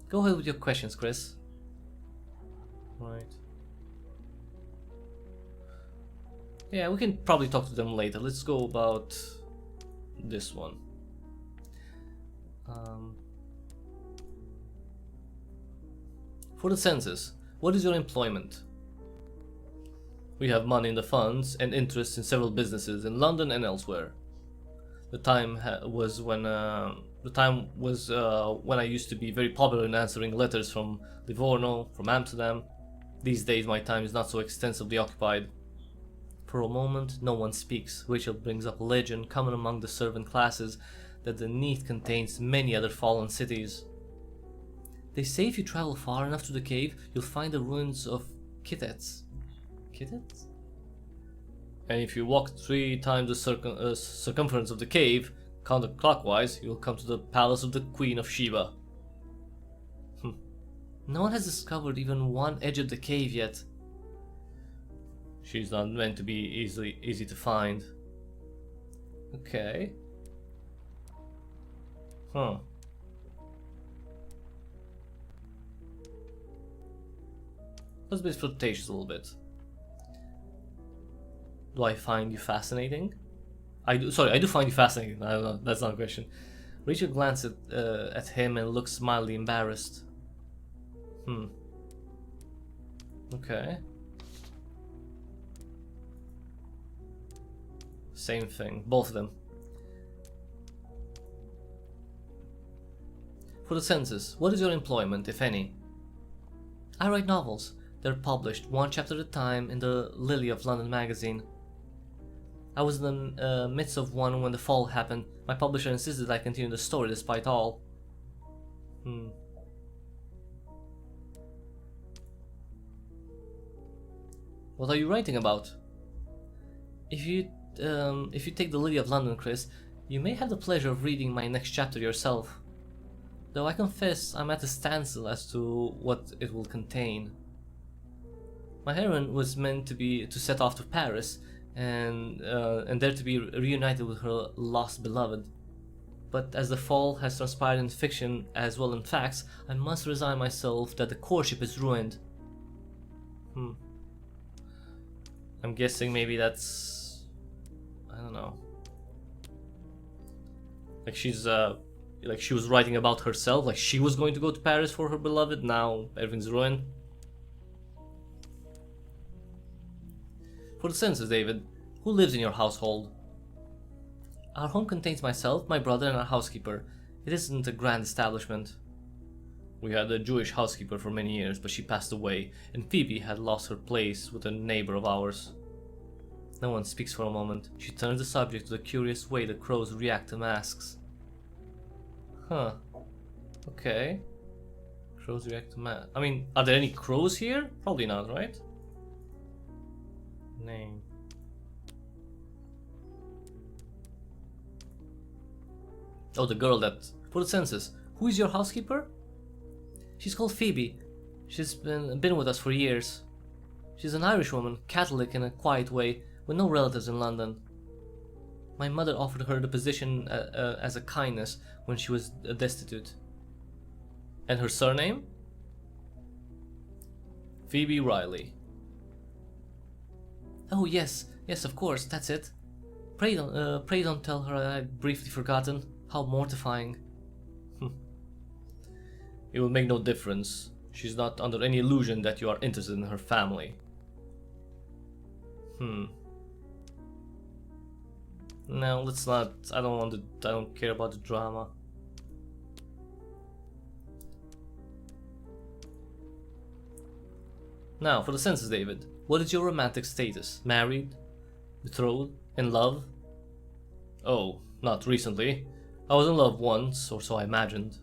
Go ahead with your questions, Chris. Right. Yeah, we can probably talk to them later. Let's go about this one. For the census, what is your employment? We have money in the funds and interest in several businesses in London and elsewhere. The time was when I used to be very popular in answering letters from Livorno, from Amsterdam. These days my time is not so extensively occupied. For a moment, no one speaks. Rachel brings up a legend common among the servant classes that the Neath contains many other fallen cities. They say if you travel far enough to the cave, you'll find the ruins of Kittets. Kittets? And if you walk 3 times the circumference of the cave, counterclockwise, you'll come to the palace of the Queen of Sheba. No one has discovered even one edge of the cave yet. She's not meant to be easy to find. Okay. Let's be flirtatious a little bit. Do I find you fascinating? I do find you fascinating. I don't know, that's not a question. Rachel glances at him and looks mildly embarrassed. Okay. Same thing, both of them. For the census, what is your employment, if any? I write novels. They're published 1 chapter at a time in the Lily of London magazine. I was in the midst of one when the fall happened. My publisher insisted I continue the story despite all. What are you writing about? If you take the Lily of London, Chris, you may have the pleasure of reading my next chapter yourself. Though I confess I'm at a standstill as to what it will contain. My heroine was meant to set off to Paris and there to be reunited with her lost beloved. But as the fall has transpired in fiction as well in facts, I must resign myself that the courtship is ruined. I'm guessing maybe that's... I don't know. Like she's like she was writing about herself, like she was going to go to Paris for her beloved, now everything's ruined. For the census, David, who lives in your household? Our home contains myself, my brother, and our housekeeper. It isn't a grand establishment. We had a Jewish housekeeper for many years, but she passed away, and Phoebe had lost her place with a neighbor of ours. No one speaks for a moment. She turns the subject to the curious way the crows react to masks. Huh. Okay. Crows react to masks. I mean, are there any crows here? Probably not, right? Name. Oh, the girl that... For the census. Who is your housekeeper? She's called Phoebe. She's been with us for years. She's an Irish woman, Catholic in a quiet way, with no relatives in London. My mother offered her the position as a kindness when she was destitute. And her surname? Phoebe Riley. Oh yes, yes, of course, that's it. Pray don't tell her I'd briefly forgotten. How mortifying. It will make no difference. She's not under any illusion that you are interested in her family. No, let's not. I don't care about the drama. Now, for the census, David. What is your romantic status? Married? Betrothed? In love? Oh, not recently. I was in love once, or so I imagined.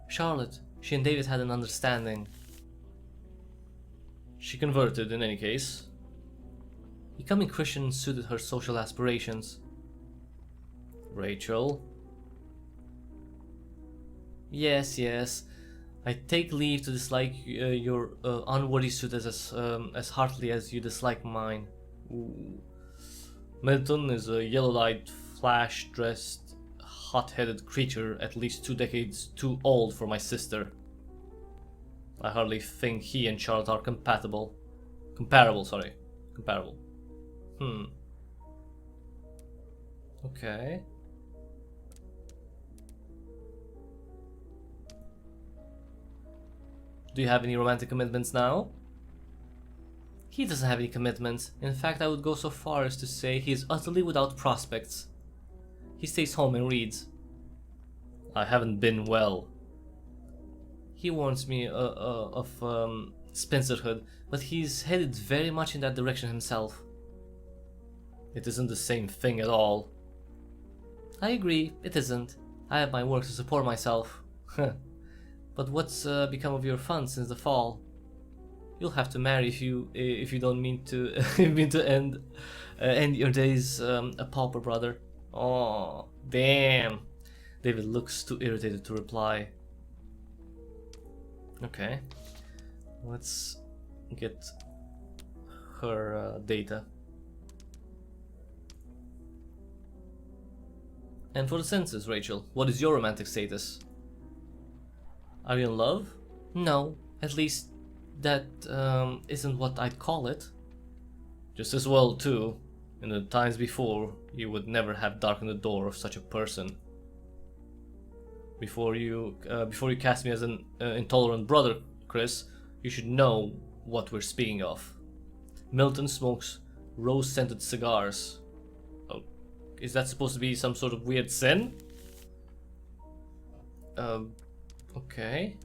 Charlotte, she and David had an understanding. She converted in any case. Becoming Christian suited her social aspirations. Rachel. Yes, yes. I take leave to dislike your unworthy suit as heartily as you dislike mine. Ooh. Milton is a yellow-eyed, flash-dressed, hot-headed creature at least 2 decades too old for my sister. I hardly think he and Charlotte are comparable. Okay. Do you have any romantic commitments now? He doesn't have any commitments. In fact, I would go so far as to say he is utterly without prospects. He stays home and reads. I haven't been well. He warns me of spinsterhood, but he's headed very much in that direction himself. It isn't the same thing at all. I agree, it isn't. I have my work to support myself. But what's become of your funds since the fall? You'll have to marry if you don't mean to end your days a pauper, brother. Oh, damn. David looks too irritated to reply. Okay, let's get her data. And for the census, Rachel, what is your romantic status? Are you in love? No, at least that isn't what I'd call it. Just as well too. In the times before, you would never have darkened the door of such a person. Before you cast me as an intolerant brother, Chris, you should know what we're speaking of. Milton smokes rose-scented cigars. Oh, is that supposed to be some sort of weird sin? Okay.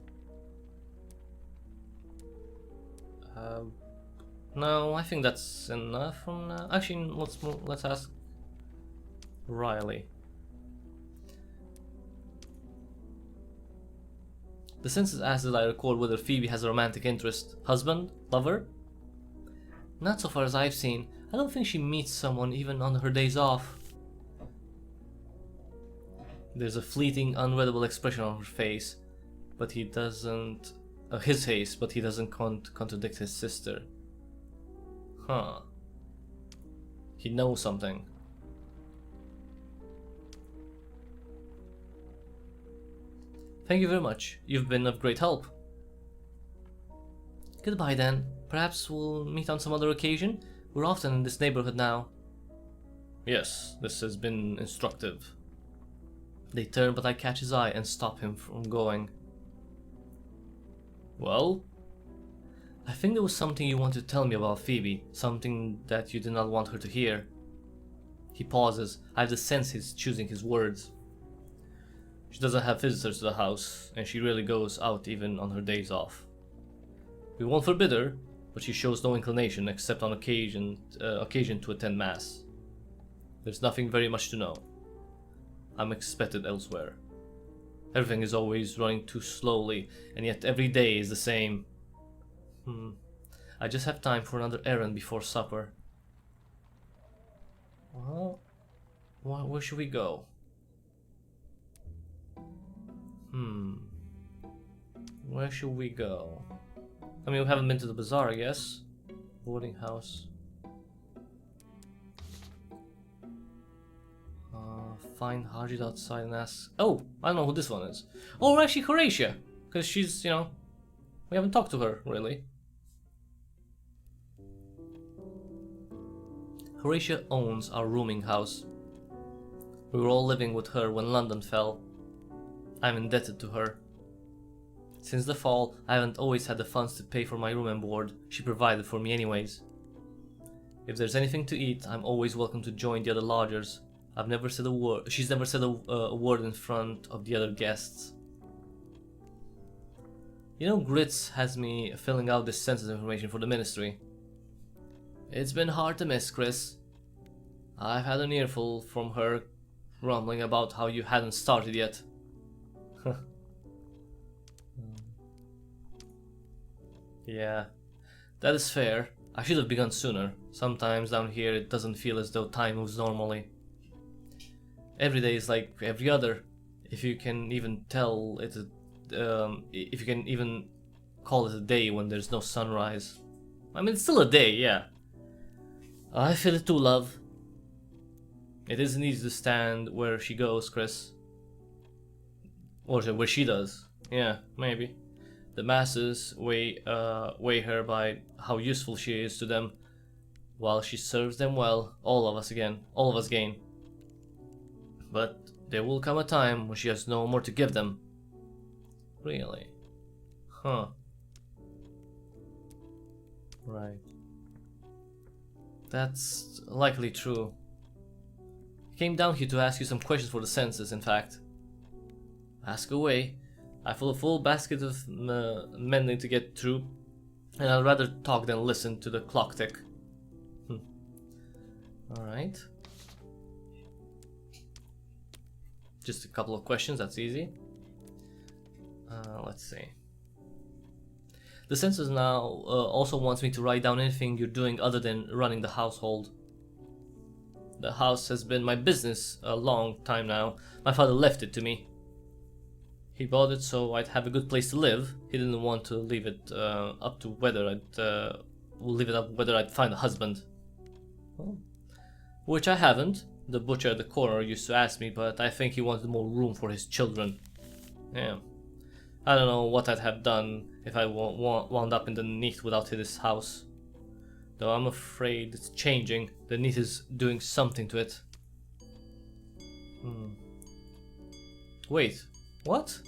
No, I think that's enough from now. Actually, let's ask Riley. The census asks that I record whether Phoebe has a romantic interest. Husband? Lover? Not so far as I've seen. I don't think she meets someone even on her days off. There's a fleeting, unreadable expression on her face, but he doesn't... his face, but he doesn't contradict his sister. Huh. He knows something. Thank you very much. You've been of great help. Goodbye then. Perhaps we'll meet on some other occasion. We're often in this neighborhood now. Yes, this has been instructive. They turn, but I catch his eye and stop him from going. Well? I think there was something you wanted to tell me about Phoebe, something that you did not want her to hear. He pauses. I have the sense he's choosing his words. She doesn't have visitors to the house, and she rarely goes out even on her days off. We won't forbid her, but she shows no inclination except on occasion to attend mass. There's nothing very much to know. I'm expected elsewhere. Everything is always running too slowly, and yet every day is the same. I just have time for another errand before supper. Well, where should we go? Where should we go? I mean, we haven't been to the bazaar, I guess. Boarding house. Find Hajid outside and ask... Oh, I don't know who this one is. Oh, actually Horatia. Because she's, you know... We haven't talked to her, really. Horatia owns our rooming house. We were all living with her when London fell. I'm indebted to her. Since the fall, I haven't always had the funds to pay for my room and board. She provided for me anyways. If there's anything to eat, I'm always welcome to join the other lodgers. I've never said a word. She's never said a word in front of the other guests. You know, Grits has me filling out this census information for the ministry. It's been hard to miss, Chris. I've had an earful from her grumbling about how you hadn't started yet. Yeah, that is fair. I should have begun sooner. Sometimes down here it doesn't feel as though time moves normally. Every day is like every other, if you can even tell it. If you can even call it a day when there's no sunrise. I mean, it's still a day, yeah. I feel it too, love. It isn't easy to stand where she goes, Chris. Or where she does. Yeah, maybe. The masses weigh her by how useful she is to them. While she serves them well, all of us gain. But there will come a time when she has no more to give them. Really? Huh. Right. That's likely true. I came down here to ask you some questions for the census, in fact. Ask away. I feel a full basket of mending to get through, and I'd rather talk than listen to the clock tick. Alright. Just a couple of questions, that's easy. Let's see. The census now also wants me to write down anything you're doing other than running the household. The house has been my business a long time now. My father left it to me. He bought it so I'd have a good place to live. He didn't want to leave it up to whether I'd find a husband. Well, which I haven't. The butcher at the corner used to ask me, but I think he wanted more room for his children. Yeah. I don't know what I'd have done if I wound up in the Neath without his house. Though I'm afraid it's changing. The Neath is doing something to it. Wait, what?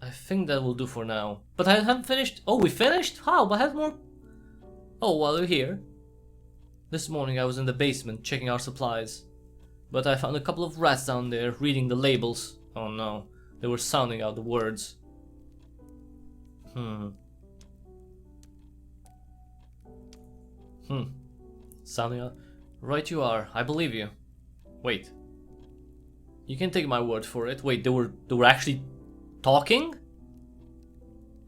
I think that will do for now. But I haven't finished. Oh, we finished? How? But I have more. Oh, while you're here. This morning I was in the basement checking our supplies. But I found a couple of rats down there reading the labels. Oh no. They were sounding out the words. Sounding out. Right you are. I believe you. Wait. You can take my word for it. Wait, they were actually talking?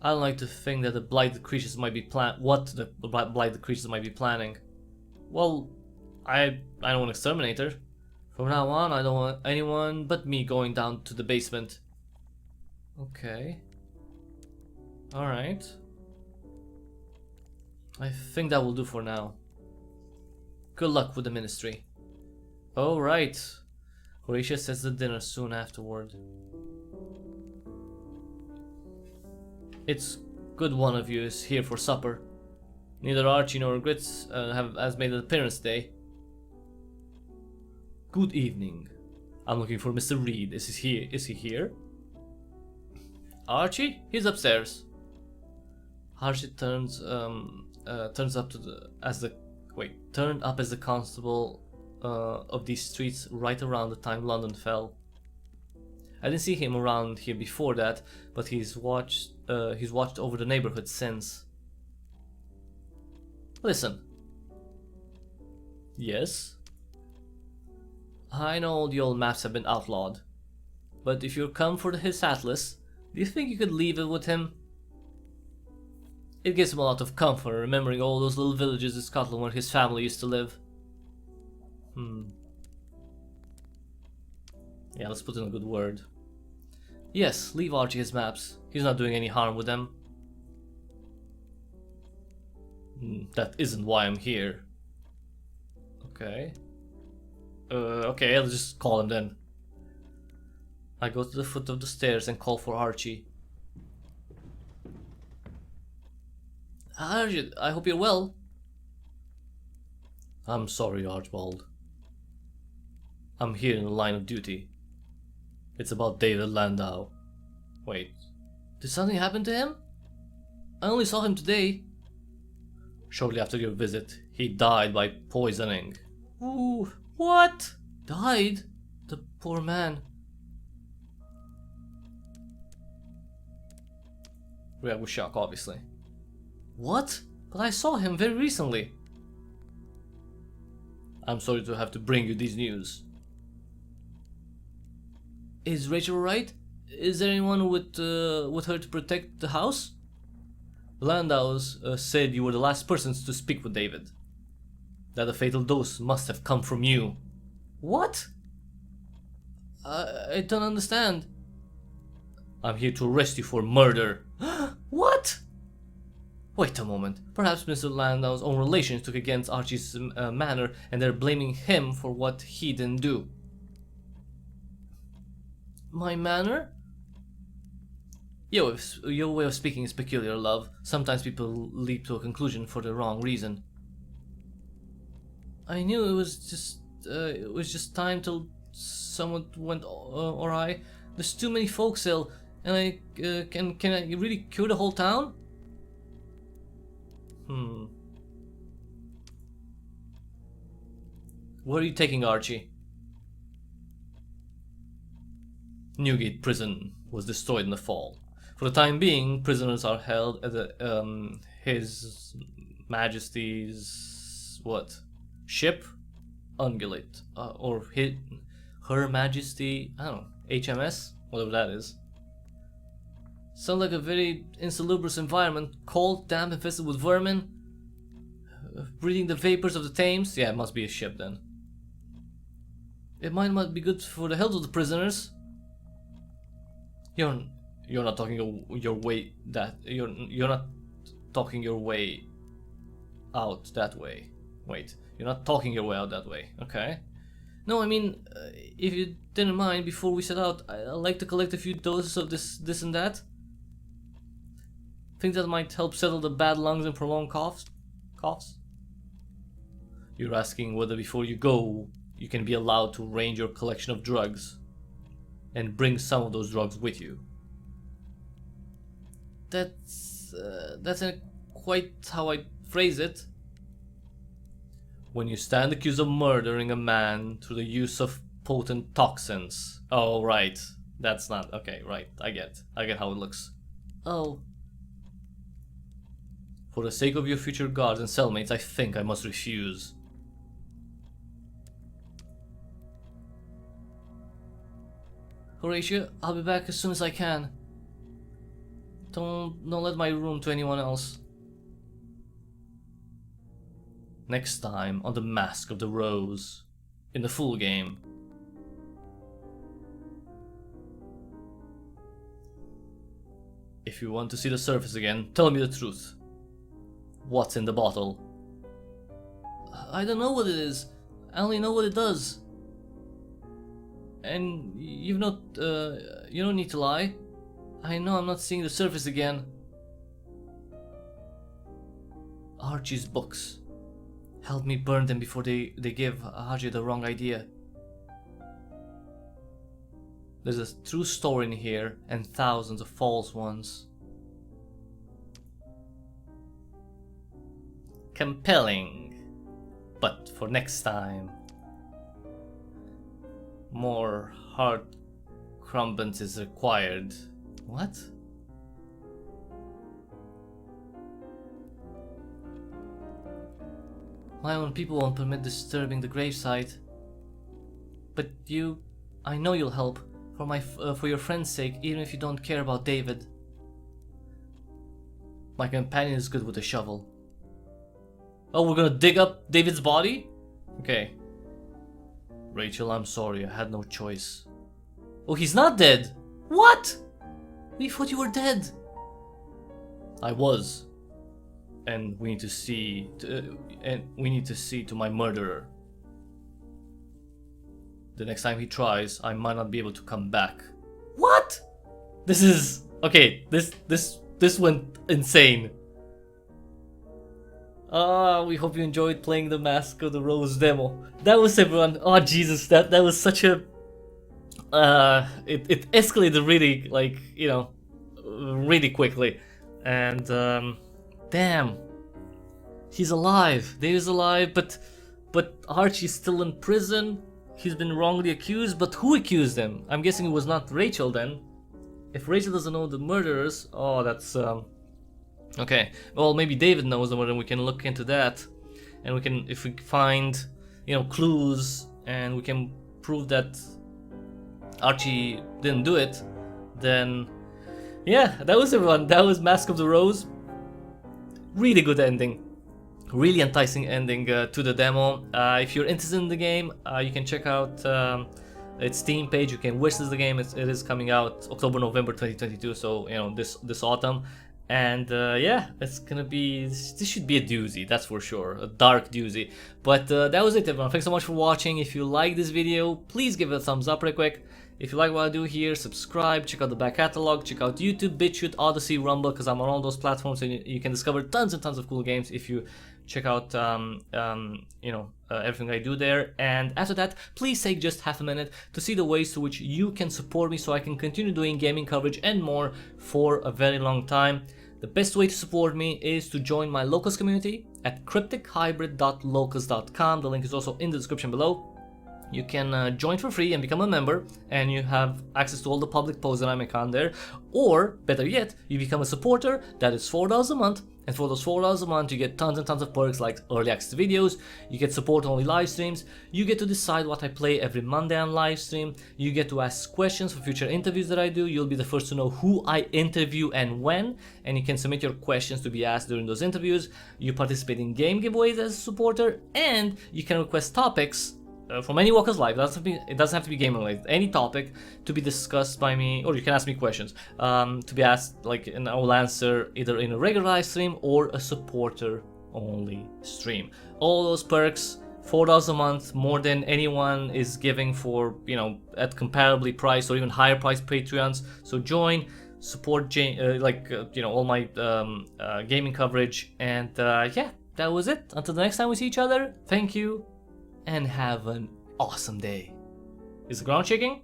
I don't like to think that the blighted creatures might be blighted creatures might be planning. Well, I don't want to exterminate her. From now on, I don't want anyone but me going down to the basement. Okay. Alright. I think that will do for now. Good luck with the ministry. Oh, right. Horatia says the dinner soon afterward. It's good one of you is here for supper. Neither Archie nor Grits has made an appearance today. Good evening. I'm looking for Mr. Reed. Is he here? Archie? He's upstairs. Archie turns up as the Wait, turned up as the constable of these streets right around the time London fell. I didn't see him around here before that, but he's watched over the neighborhood since. Listen. Yes? I know the old maps have been outlawed, but if you're come for his atlas, do you think you could leave it with him? It gives him a lot of comfort remembering all those little villages in Scotland where his family used to live. Yeah, let's put in a good word. Yes, leave Archie his maps. He's not doing any harm with them. That isn't why I'm here. Okay. Okay, I'll just call him then. I go to the foot of the stairs and call for Archie. Archie, I hope you're well. I'm sorry, Archibald. I'm here in the line of duty. It's about David Landau. Wait, did something happen to him? I only saw him today. Shortly after your visit, he died by poisoning. Ooh, what? Died? The poor man. React with shock, obviously. What? But I saw him very recently. I'm sorry to have to bring you this news. Is Rachel alright? Is there anyone with her to protect the house? The Landaus said you were the last persons to speak with David. That the fatal dose must have come from you. What? I don't understand. I'm here to arrest you for murder. What? Wait a moment. Perhaps Mr. Landau's own relations took against Archie's manor and they're blaming him for what he didn't do. My manor? Your way of speaking is peculiar, love. Sometimes people leap to a conclusion for the wrong reason. I knew it was just time till someone went awry. There's too many folks ill, and I can I really cure the whole town? Where are you taking Archie? Newgate Prison was destroyed in the fall. For the time being, prisoners are held at His Majesty's ship, Ungulate, or Her Majesty, I don't know, HMS, whatever that is. Sounds like a very insalubrious environment, cold, damp, infested with vermin, breathing the vapors of the Thames. Yeah, it must be a ship then. It might not be good for the health of the prisoners. You're not talking your way that you're not talking your way out that way. Wait, you're not talking your way out that way. Okay. No, I mean, if you didn't mind, before we set out, I'd like to collect a few doses of this and that. Think that might help settle the bad lungs and prolonged coughs? You're asking whether before you go, you can be allowed to arrange your collection of drugs and bring some of those drugs with you. That's not quite how I phrase it. When you stand accused of murdering a man through the use of potent toxins. Oh, right. That's not... Okay, right. I get how it looks. Oh. For the sake of your future guards and cellmates, I think I must refuse. Horatio, I'll be back as soon as I can. Don't let my room to anyone else. Next time on The Mask of the Rose, in the full game. If you want to see the surface again, tell me the truth. What's in the bottle? I don't know what it is. I only know what it does. And you don't need to lie. I know I'm not seeing the surface again. Archie's books. Help me burn them before they give Archie the wrong idea. There's a true story in here and thousands of false ones. Compelling. but for next time. More heart crumbants is required. What? Why won't people won't permit disturbing the gravesite? But you, I know you'll help for your friend's sake, even if you don't care about David. My companion is good with a shovel. Oh, we're gonna dig up David's body? Okay. Rachel, I'm sorry, I had no choice. Oh, he's not dead! What? We thought you were dead. I was. And we need to see to my murderer. The next time he tries, I might not be able to come back. What? This is okay. This went insane. We hope you enjoyed playing the Mask of the Rose demo. That was everyone. Oh Jesus, that was such a. It escalated really, like, you know, really quickly, and damn, he's alive. David's alive, but Archie's still in prison. He's been wrongly accused, but who accused him? I'm guessing it was not Rachel then. If Rachel doesn't know the murderers, oh, that's okay. Well, maybe David knows the murder. We can look into that, and we can, if we find, you know, clues, and we can prove that Archie didn't do it, then yeah, that was everyone. That was Mask of the Rose. Really good ending. Really enticing ending to the demo. If you're interested in the game, you can check out its Steam page. You can wishlist the game. It is coming out October, November 2022. So, you know, this autumn. And yeah, it's gonna be. This should be a doozy. That's for sure. A dark doozy. But that was it, everyone. Thanks so much for watching. If you like this video, please give it a thumbs up real quick. If you like what I do here, subscribe, check out the back catalog, check out YouTube, BitChute, Odyssey, Rumble, because I'm on all those platforms, and you can discover tons and tons of cool games if you check out you know, everything I do there. And after that, please take just half a minute to see the ways to which you can support me so I can continue doing gaming coverage and more for a very long time. The best way to support me is to join my Locals community at cryptichybrid.locals.com. The link is also in the description below. You can join for free and become a member, and you have access to all the public posts that I make on there. Or, better yet, you become a supporter. That is $4 a month, and for those $4 a month you get tons and tons of perks like early access videos, you get support-only live streams, you get to decide what I play every Monday on live stream, you get to ask questions for future interviews that I do, you'll be the first to know who I interview and when, and you can submit your questions to be asked during those interviews, you participate in game giveaways as a supporter, and you can request topics from any walk of life. It doesn't have to be game related. Any topic to be discussed by me, or you can ask me questions to be asked, like, and I will answer either in a regular live stream or a supporter only stream. All those perks, $4 a month, more than anyone is giving for, you know, at comparably priced or even higher priced Patreons. So join, support you know, all my gaming coverage, and yeah, that was it. Until the next time we see each other, thank you and have an awesome day. Is the ground shaking?